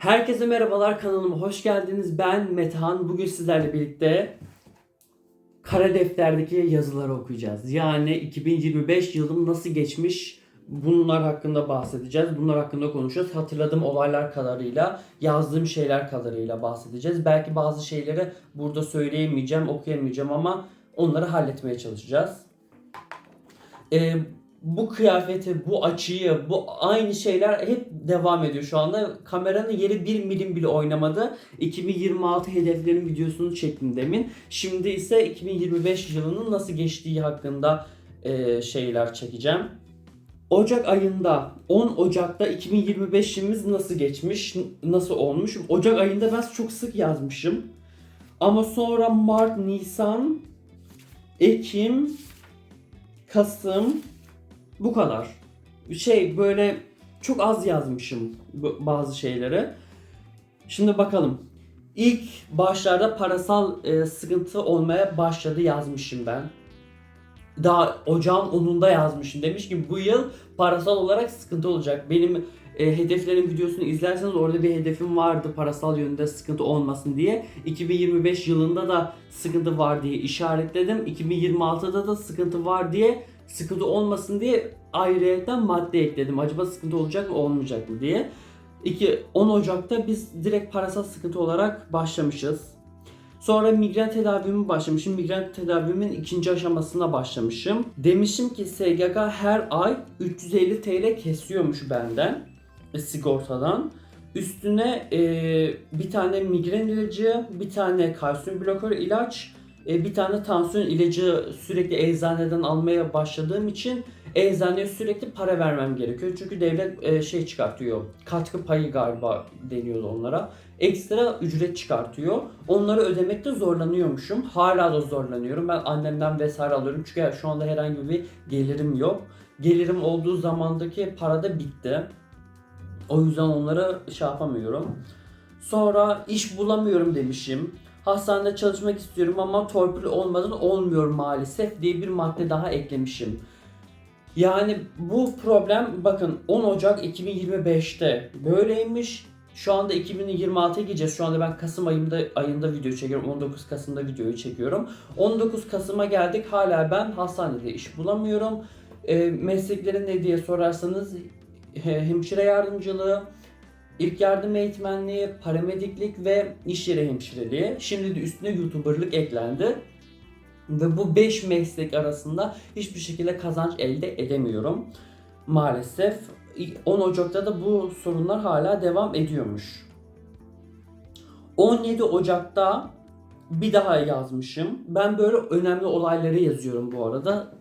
Herkese merhabalar, kanalıma hoş geldiniz. Ben Metehan. Bugün sizlerle birlikte kara defterdeki yazıları okuyacağız. Yani 2025 yılım nasıl geçmiş, bunlar hakkında bahsedeceğiz. Bunlar hakkında konuşacağız. Hatırladığım olaylar kadarıyla, yazdığım şeyler kadarıyla bahsedeceğiz. Belki bazı şeyleri burada söyleyemeyeceğim, okuyamayacağım ama onları halletmeye çalışacağız. Ee, Bu kıyafeti, bu açıyı, bu aynı şeyler hep devam ediyor şu anda. Kameranın yeri 1 milim bile oynamadı. 2026 hedeflerin videosunu çektim demin. Şimdi ise 2025 yılının nasıl geçtiği hakkında şeyler çekeceğim. Ocak ayında 10 Ocak'ta 2025'imiz nasıl geçmiş, nasıl olmuş? Ocak ayında ben çok sık yazmışım. Ama sonra Mart, Nisan, Ekim, Kasım, bu kadar. Böyle çok az yazmışım bazı şeyleri. Şimdi bakalım. İlk başlarda parasal sıkıntı olmaya başladı yazmışım ben. Daha ocağın 10'unda yazmışım. Demiş ki bu yıl parasal olarak sıkıntı olacak. Benim hedeflerin videosunu izlerseniz orada bir hedefim vardı parasal yönünde sıkıntı olmasın diye. 2025 yılında da sıkıntı var diye işaretledim. 2026'da da sıkıntı var diye, sıkıntı olmasın diye ayrıyetten madde ekledim. Acaba sıkıntı olacak mı olmayacak mı diye. 10 Ocak'ta biz direkt parasal sıkıntı olarak başlamışız. Sonra migren tedavime başlamışım. Migren tedavimin ikinci aşamasına başlamışım. Demişim ki SGK her ay 350 TL kesiyormuş benden sigortadan. Üstüne bir tane migren ilacı, bir tane kalsiyum blokör ilaç, bir tane tansiyon ilacı sürekli eczaneden almaya başladığım için eczaneye sürekli para vermem gerekiyor. Çünkü devlet şey çıkartıyor. Katkı payı galiba deniyordu onlara. Ekstra ücret çıkartıyor. Onları ödemekte zorlanıyormuşum. Hala da zorlanıyorum. Ben annemden vesaire alıyorum. Çünkü şu anda herhangi bir gelirim yok. Gelirim olduğu zamandaki para da bitti. O yüzden onları şey yapamıyorum. Sonra iş bulamıyorum demişim. Hastanede çalışmak istiyorum ama torpil olmadan olmuyor maalesef diye bir madde daha eklemişim. Yani bu problem bakın 10 Ocak 2025'te böyleymiş. Şu anda 2026'ya gireceğiz. Şu anda ben Kasım ayında video çekiyorum. 19 Kasım'da videoyu çekiyorum. 19 Kasım'a geldik. Hala ben hastanede iş bulamıyorum. Meslekleri ne diye sorarsanız hemşire yardımcılığı, İlk yardım eğitmenliği, paramediklik ve iş yeri hemşireliği. Şimdi de üstüne YouTuber'lık eklendi. Ve bu 5 meslek arasında hiçbir şekilde kazanç elde edemiyorum. Maalesef 10 Ocak'ta da bu sorunlar hala devam ediyormuş. 17 Ocak'ta bir daha yazmışım. Ben böyle önemli olayları yazıyorum bu arada.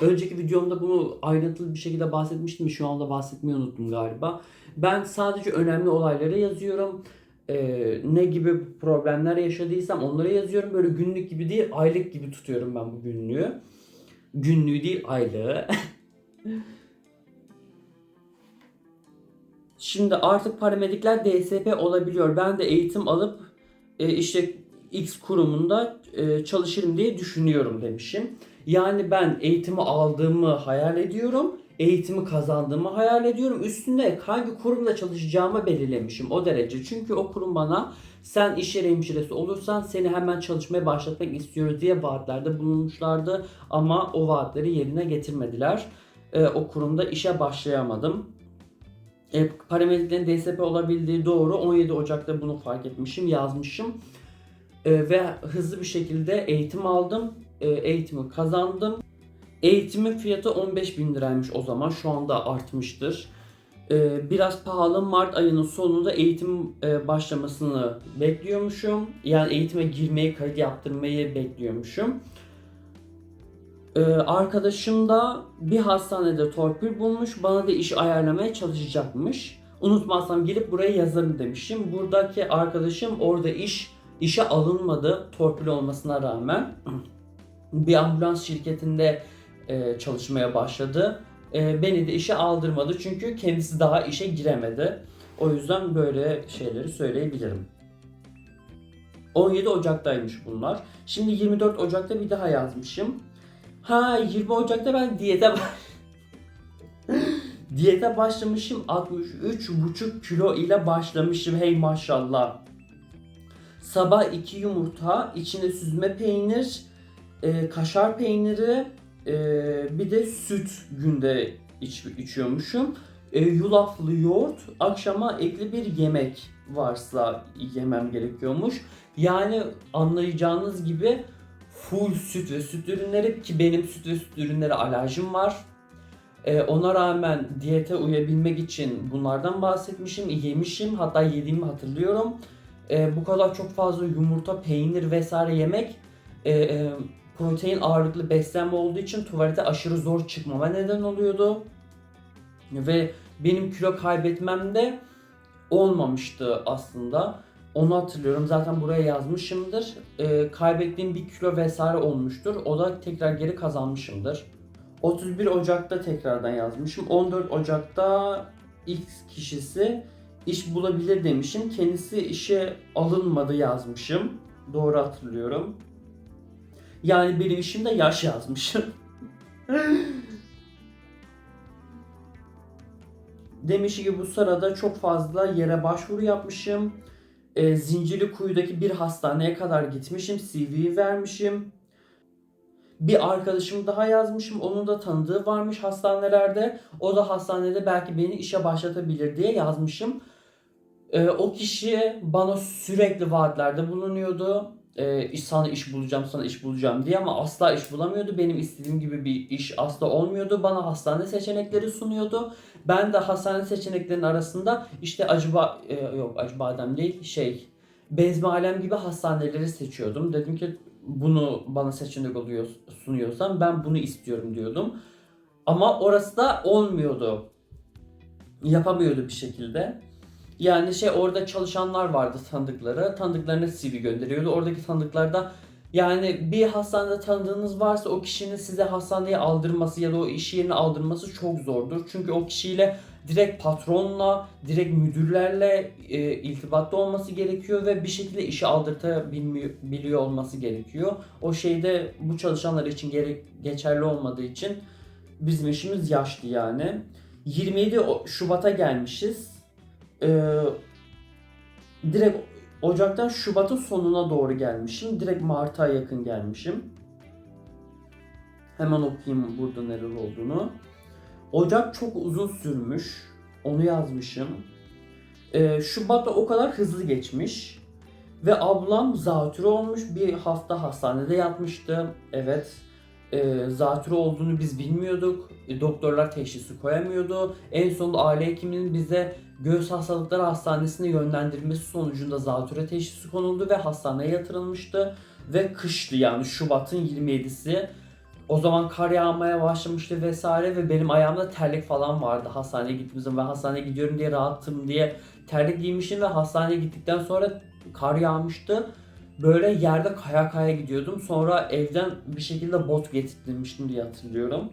Önceki videomda bunu ayrıntılı bir şekilde bahsetmiştim. Şu anda bahsetmeyi unuttum galiba. Ben sadece önemli olayları yazıyorum. Ne gibi problemler yaşadıysam onları yazıyorum. Böyle günlük gibi değil, aylık gibi tutuyorum ben bu günlüğü. Günlüğü değil, aylığı. Şimdi artık paramedikler DSP olabiliyor. Ben de eğitim alıp işte X kurumunda çalışırım diye düşünüyorum demişim. Yani ben eğitimi aldığımı hayal ediyorum. Eğitimi kazandığımı hayal ediyorum. Üstüne hangi kurumda çalışacağımı belirlemişim o derece. Çünkü o kurum bana sen iş yeri hemşiresi olursan seni hemen çalışmaya başlatmak istiyoruz diye vaatlerde bulunmuşlardı. Ama o vaatleri yerine getirmediler. O kurumda işe başlayamadım. Paramediklerin DSP olabildiği doğru. 17 Ocak'ta bunu fark etmişim, yazmışım. Ve hızlı bir şekilde eğitim aldım. Eğitimi kazandım. Eğitimin fiyatı 15.000 liraymış o zaman. Şu anda artmıştır. Biraz pahalı. Mart ayının sonunda eğitim başlamasını bekliyormuşum. Yani eğitime girmeyi, kayıt yaptırmayı bekliyormuşum. Arkadaşım da bir hastanede torpil bulmuş. Bana da iş ayarlamaya çalışacakmış. Unutmazsam gelip buraya yazarım demişim. Buradaki arkadaşım orada işe alınmadı torpil olmasına rağmen. Bir ambulans şirketinde çalışmaya başladı. Beni de işe aldırmadı çünkü kendisi daha işe giremedi. O yüzden böyle şeyleri söyleyebilirim. 17 Ocak'taymış bunlar. Şimdi 24 Ocak'ta bir daha yazmışım. 20 Ocak'ta ben diyete Diyete başlamışım, 63,5 kilo ile başlamışım, hey maşallah. Sabah 2 yumurta, içine süzme peynir, kaşar peyniri, bir de süt günde içiyormuşum. Yulaflı yoğurt, akşama ekli bir yemek varsa yemem gerekiyormuş. Yani anlayacağınız gibi full süt ve süt ürünleri, ki benim süt ve süt ürünleri alerjim var. Ona rağmen diyete uyabilmek için bunlardan bahsetmişim, yemişim, hatta yediğimi hatırlıyorum. Bu kadar çok fazla yumurta, peynir vesaire yemek protein ağırlıklı beslenme olduğu için tuvalete aşırı zor çıkmama neden oluyordu. Ve benim kilo kaybetmem de olmamıştı aslında. Onu hatırlıyorum. Zaten buraya yazmışımdır. Kaybettiğim bir kilo vesaire olmuştur. O da tekrar geri kazanmışımdır. 31 Ocak'ta tekrardan yazmışım. 14 Ocak'ta X kişisi iş bulabilir demişim. Kendisi işe alınmadı yazmışım. Doğru hatırlıyorum. Yani benim işimde yaş yazmışım. Demiş ki bu sırada çok fazla yere başvuru yapmışım. Zincirlikuyu'daki bir hastaneye kadar gitmişim. CV vermişim. Bir arkadaşım daha yazmışım. Onun da tanıdığı varmış hastanelerde. O da hastanede belki beni işe başlatabilir diye yazmışım. O kişi bana sürekli vaatlerde bulunuyordu. Sana iş bulacağım, sana iş bulacağım diye, ama asla iş bulamıyordu. Benim istediğim gibi bir iş asla olmuyordu. Bana hastane seçenekleri sunuyordu. Ben de hastane seçeneklerinin arasında işte Acıbadem değil, Bezmialem gibi hastaneleri seçiyordum. Dedim ki bunu bana seçenek sunuyorsan ben bunu istiyorum diyordum. Ama orası da olmuyordu. Yapamıyordu bir şekilde. Yani orada çalışanlar vardı, tanıdıkları. Tanıdıklarına CV gönderiyordu. Oradaki tanıdıklarda, yani bir hastanede tanıdığınız varsa o kişinin size hastaneye aldırması ya da o iş yerine aldırması çok zordur. Çünkü o kişiyle direkt patronla, direkt müdürlerle irtibatta olması gerekiyor ve bir şekilde işi aldırtabiliyor olması gerekiyor. O bu çalışanlar için geçerli olmadığı için bizim işimiz yaşlı yani. 27 Şubat'a gelmişiz. Direkt Ocak'tan Şubat'ın sonuna doğru gelmişim. Direkt Mart'a yakın gelmişim. Hemen okuyayım burada neler olduğunu. Ocak çok uzun sürmüş. Onu yazmışım. Şubat'ta o kadar hızlı geçmiş. Ve ablam zatürre olmuş. Bir hafta hastanede yatmıştı. Evet. Zatürre olduğunu biz bilmiyorduk. Doktorlar teşhisi koyamıyordu. En sonunda aile hekiminin bize Göğüs Hastalıkları Hastanesi'ne yönlendirmesi sonucunda zatürre teşhisi konuldu ve hastaneye yatırılmıştı. Ve kıştı, yani Şubat'ın 27'si. O zaman kar yağmaya başlamıştı vesaire ve benim ayağımda terlik falan vardı hastaneye gittiğimizde. Ve hastaneye gidiyorum diye rahattım diye terlik giymişim ve hastaneye gittikten sonra kar yağmıştı. Böyle yerde kaya kaya gidiyordum. Sonra evden bir şekilde bot getirmiştim diye hatırlıyorum.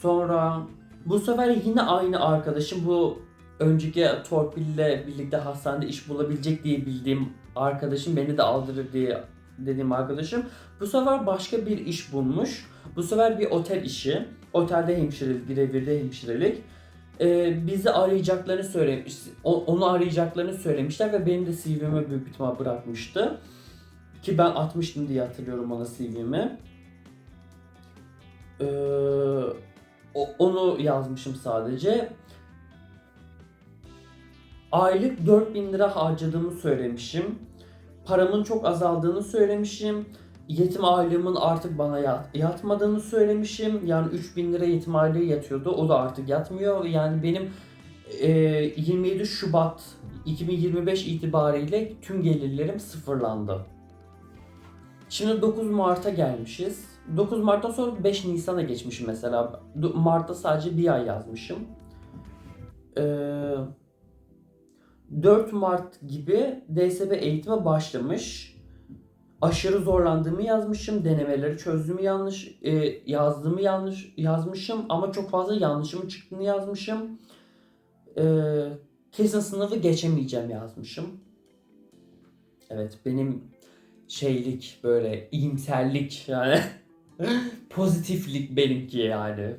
Sonra bu sefer yine aynı arkadaşım, bu önceki torpille birlikte hastanede iş bulabilecek diye bildiğim arkadaşım, beni de aldırır diye dediğim arkadaşım bu sefer başka bir iş bulmuş. Bu sefer bir otel işi. Otelde hemşirelik, revirde hemşirelik. Bizi arayacaklarını söylemiş, onu arayacaklarını söylemişler ve benim de CV'mi büyük ihtimal bırakmıştı. Ki ben atmıştım diye hatırlıyorum ona CV'mi. Onu yazmışım sadece. Aylık 4.000 lira harcadığımı söylemişim. Paramın çok azaldığını söylemişim. Yetim aylığımın artık bana yatmadığını söylemişim. Yani 3.000 lira yetim aylığı yatıyordu. O da artık yatmıyor. Yani benim 27 Şubat 2025 itibariyle tüm gelirlerim sıfırlandı. Şimdi 9 Mart'a gelmişiz. 9 Mart'tan sonra 5 Nisan'a geçmişim mesela. Mart'ta sadece bir ay yazmışım. 4 Mart gibi DSP eğitime başlamış. Aşırı zorlandığımı yazmışım. Denemeleri çözdüğümü yazdığımı yanlış yazmışım. Ama çok fazla yanlışımın çıktığını yazmışım. Kesin sınavı geçemeyeceğim yazmışım. Evet, benim böyle iyimserlik yani pozitiflik benimki yani.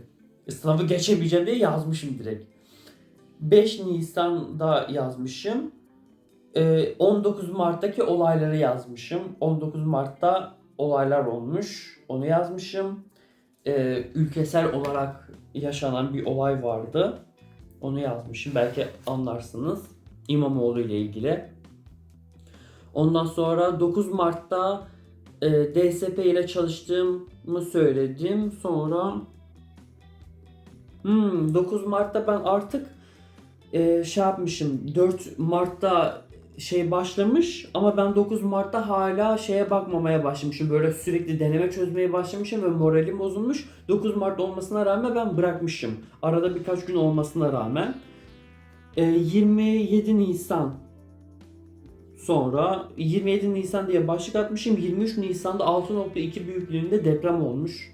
Sınavı geçemeyeceğim diye yazmışım direkt. 5 Nisan'da yazmışım. 19 Mart'taki olayları yazmışım. 19 Mart'ta olaylar olmuş. Onu yazmışım. Ülkesel olarak yaşanan bir olay vardı. Onu yazmışım. Belki anlarsınız. İmamoğlu ile ilgili. Ondan sonra 9 Mart'ta DSP ile çalıştığımı söyledim. Sonra 9 Mart'ta ben artık şey yapmışım. 4 Mart'ta şey başlamış ama ben 9 Mart'ta hala şeye bakmamaya başlamışım. Böyle sürekli deneme çözmeye başlamışım ve moralim bozulmuş. 9 Mart olmasına rağmen ben bırakmışım. Arada birkaç gün olmasına rağmen. 27 Nisan sonra 27 Nisan diye başlık atmışım. 23 Nisan'da 6.2 büyüklüğünde deprem olmuş.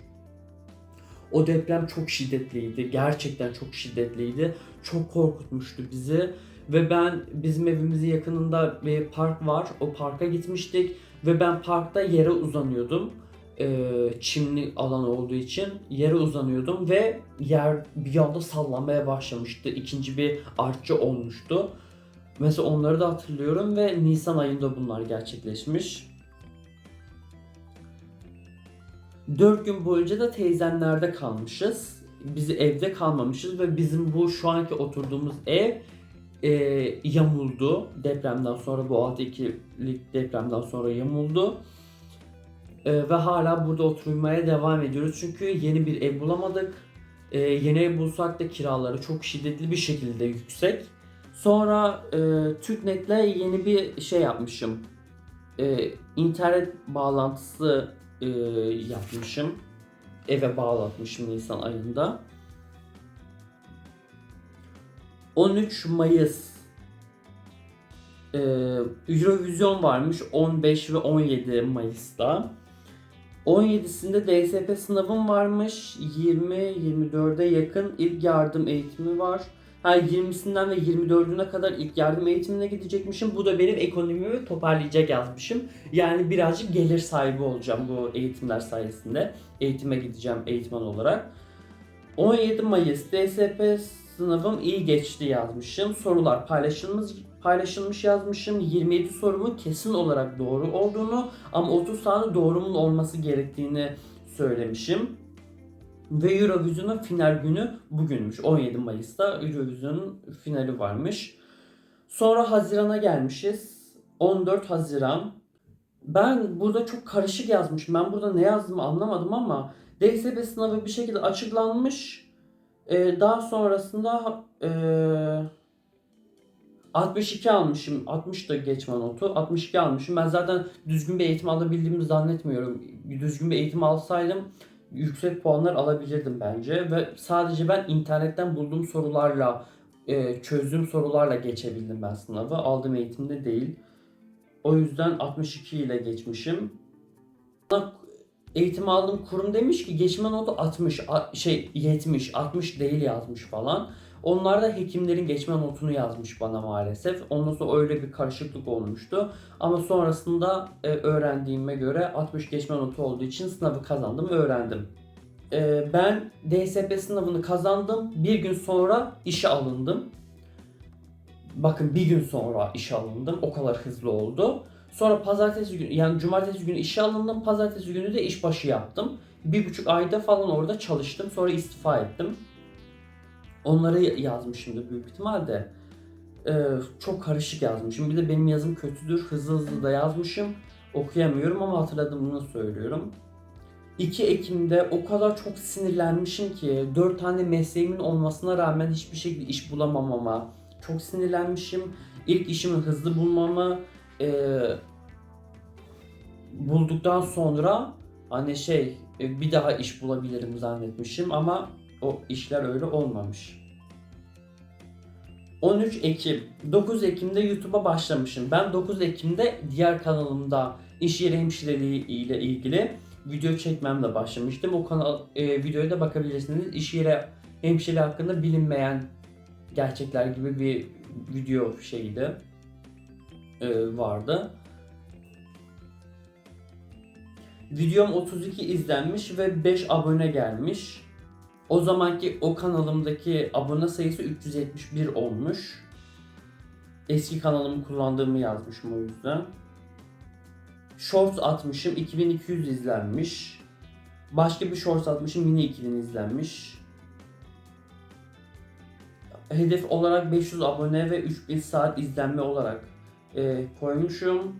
O deprem çok şiddetliydi. Gerçekten çok şiddetliydi. Çok korkutmuştu bizi. Ve bizim evimizin yakınında bir park var. O parka gitmiştik. Ve ben parkta yere uzanıyordum. Çimli alan olduğu için yere uzanıyordum ve yer bir anda sallanmaya başlamıştı. İkinci bir artçı olmuştu. Mesela onları da hatırlıyorum ve Nisan ayında bunlar gerçekleşmiş. 4 gün boyunca da teyzemlerde kalmışız. Biz evde kalmamışız ve bizim bu şu anki oturduğumuz ev yamuldu. Depremden sonra, bu 6.2'lik depremden sonra yamuldu. Ve hala burada oturmaya devam ediyoruz. Çünkü yeni bir ev bulamadık. Yeni ev bulsak da kiraları çok şiddetli bir şekilde yüksek. Sonra TürkNet'le yeni bir şey yapmışım. İnternet bağlantısı yapmışım. Eve bağlatmışım Nisan ayında. 13 Mayıs Eurovision varmış 15 ve 17 Mayıs'ta. 17'sinde DSP sınavım varmış. 20-24'e yakın ilk yardım eğitimi var. 20'sinden ve 24'üne kadar ilk yardım eğitimine gidecekmişim. Bu da benim ekonomimi toparlayacak yazmışım. Yani birazcık gelir sahibi olacağım bu eğitimler sayesinde. Eğitime gideceğim eğitmen olarak. 17 Mayıs DSP sınavım iyi geçti yazmışım. Sorular paylaşılmış yazmışım. 27 sorumun kesin olarak doğru olduğunu ama 30 tane doğrumun olması gerektiğini söylemişim. Ve Eurovision'un final günü bugünmüş. 17 Mayıs'ta Eurovision'un finali varmış. Sonra Haziran'a gelmişiz. 14 Haziran. Ben burada çok karışık yazmışım. Ben burada ne yazdığımı anlamadım ama DSP sınavı bir şekilde açıklanmış. Daha sonrasında 62 almışım. 60 da geçme notu. 62 almışım. Ben zaten düzgün bir eğitim alabildiğimi zannetmiyorum. Düzgün bir eğitim alsaydım yüksek puanlar alabilirdim bence. Ve sadece ben internetten bulduğum sorularla, çözdüğüm sorularla geçebildim ben sınavı. Aldığım eğitimde değil. O yüzden 62 ile geçmişim. Eğitim aldığım kurum demiş ki geçme notu 60, 70, 60 değil yazmış falan. Onlar da hekimlerin geçme notunu yazmış bana maalesef. Ondan sonra öyle bir karışıklık olmuştu. Ama sonrasında öğrendiğime göre 60 geçme notu olduğu için sınavı kazandım, öğrendim. Ben DSP sınavını kazandım. Bir gün sonra işe alındım. Bakın bir gün sonra işe alındım. O kadar hızlı oldu. Sonra pazartesi günü, yani cumartesi günü işe alındım. Pazartesi günü de işbaşı yaptım. 1,5 ayda falan orada çalıştım. Sonra istifa ettim. Onları yazmışımdır büyük ihtimalle. Çok karışık yazmışım. Bir de benim yazım kötüdür. Hızlı hızlı da yazmışım. Okuyamıyorum ama hatırladığımı söylüyorum. 2 Ekim'de o kadar çok sinirlenmişim ki 4 tane mesleğimin olmasına rağmen hiçbir şekilde iş bulamamama çok sinirlenmişim. İlk işimi hızlı bulmamı bulduktan sonra hani bir daha iş bulabilirim zannetmişim ama o işler öyle olmamış. 13 Ekim, 9 Ekim'de YouTube'a başlamışım. Ben 9 Ekim'de diğer kanalımda iş yeri hemşireliği ile ilgili video çekmemle başlamıştım. O kanal videoya da bakabilirsiniz. İş yeri hemşireliği hakkında bilinmeyen gerçekler gibi bir video vardı. Videom 32 izlenmiş ve 5 abone gelmiş. O zamanki o kanalımdaki abone sayısı 371 olmuş. Eski kanalımı kullandığımı yazmışım o yüzden. Shorts atmışım, 2200 izlenmiş. Başka bir shorts atmışım, yine 2000 izlenmiş. Hedef olarak 500 abone ve 3000 saat izlenme olarak koymuşum.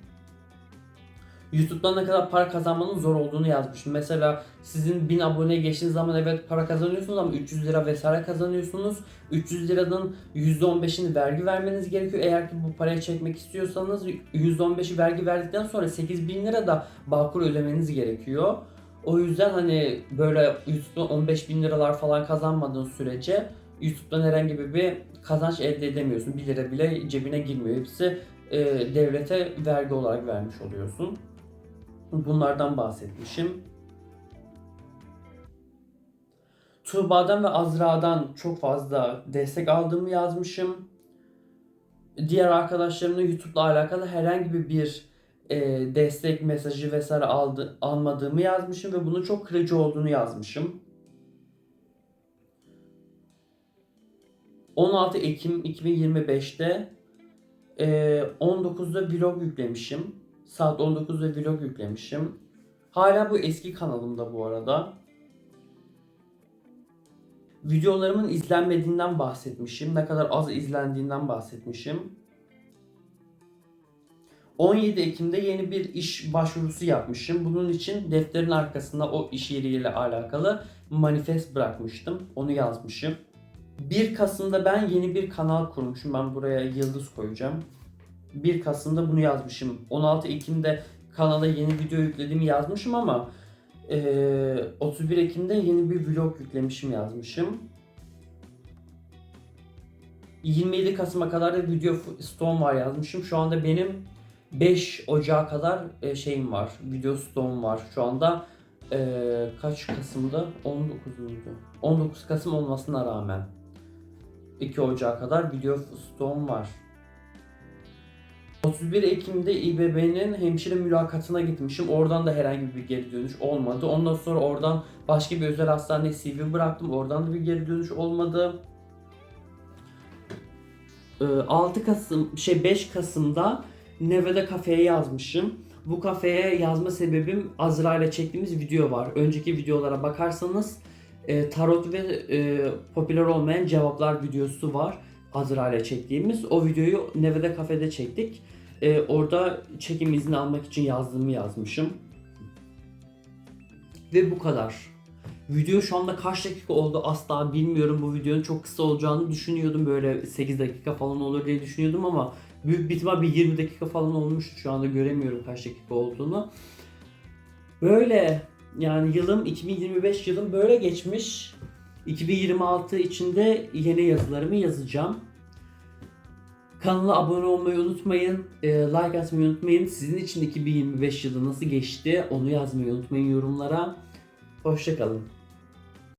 YouTube'dan ne kadar para kazanmanın zor olduğunu yazmışım. Mesela sizin 1000 aboneye geçtiğiniz zaman evet para kazanıyorsunuz ama 300 lira vesaire kazanıyorsunuz. 300 liranın %15'ini vergi vermeniz gerekiyor. Eğer ki bu parayı çekmek istiyorsanız %15'i vergi verdikten sonra 8000 lira da Bağkur ödemeniz gerekiyor. O yüzden hani böyle YouTube'dan 15.000 liralar falan kazanmadığın sürece YouTube'dan herhangi bir kazanç elde edemiyorsun. 1 lira bile cebine girmiyor. Hepsi devlete vergi olarak vermiş oluyorsun. Bunlardan bahsetmişim. Tuğba'dan ve Azra'dan çok fazla destek aldığımı yazmışım. Diğer arkadaşlarımla YouTube'la alakalı herhangi bir destek mesajı vesaire almadığımı yazmışım ve bunun çok kırıcı olduğunu yazmışım. 16 Ekim 2025'te 19'da vlog yüklemişim. Saat 19'da vlog yüklemişim. Hala bu eski kanalımda bu arada. Videolarımın izlenmediğinden bahsetmişim. Ne kadar az izlendiğinden bahsetmişim. 17 Ekim'de yeni bir iş başvurusu yapmışım. Bunun için defterin arkasında o iş yeriyle alakalı manifest bırakmıştım. Onu yazmışım. 1 Kasım'da ben yeni bir kanal kurmuşum. Ben buraya yıldız koyacağım. 1 Kasım'da bunu yazmışım. 16 Ekim'de kanala yeni video yüklediğimi yazmışım ama 31 Ekim'de yeni bir vlog yüklemişim yazmışım. 27 Kasım'a kadar da video stoğum var yazmışım. Şu anda benim 5 Ocağı kadar şeyim var. Video stoğum var. Şu anda kaç Kasım'da? 19 muydu? 19 Kasım olmasına rağmen 2 Ocağı kadar video stoğum var. 31 Ekim'de İBB'nin hemşire mülakatına gitmişim. Oradan da herhangi bir geri dönüş olmadı. Ondan sonra oradan başka bir özel hastaneye CV bıraktım. Oradan da bir geri dönüş olmadı. 5 Kasım'da Nevada kafeye yazmışım. Bu kafeye yazma sebebim Azra ile çektiğimiz video var. Önceki videolara bakarsanız tarot ve popüler olmayan cevaplar videosu var. Azra ile çektiğimiz. O videoyu Nevada kafede çektik. Orada çekim izni almak için yazdığımı yazmışım. Ve bu kadar. Video şu anda kaç dakika oldu asla bilmiyorum. Bu videonun çok kısa olacağını düşünüyordum. Böyle 8 dakika falan olur diye düşünüyordum ama büyük bir ihtimal bir 20 dakika falan olmuştu. Şu anda göremiyorum kaç dakika olduğunu. Böyle yani yılım 2025 yılım böyle geçmiş. 2026 içinde yeni yazılarımı yazacağım. Kanala abone olmayı unutmayın. Like atmayı unutmayın. Sizin için 2025 yılı nasıl geçti onu yazmayı unutmayın yorumlara. Hoşça kalın.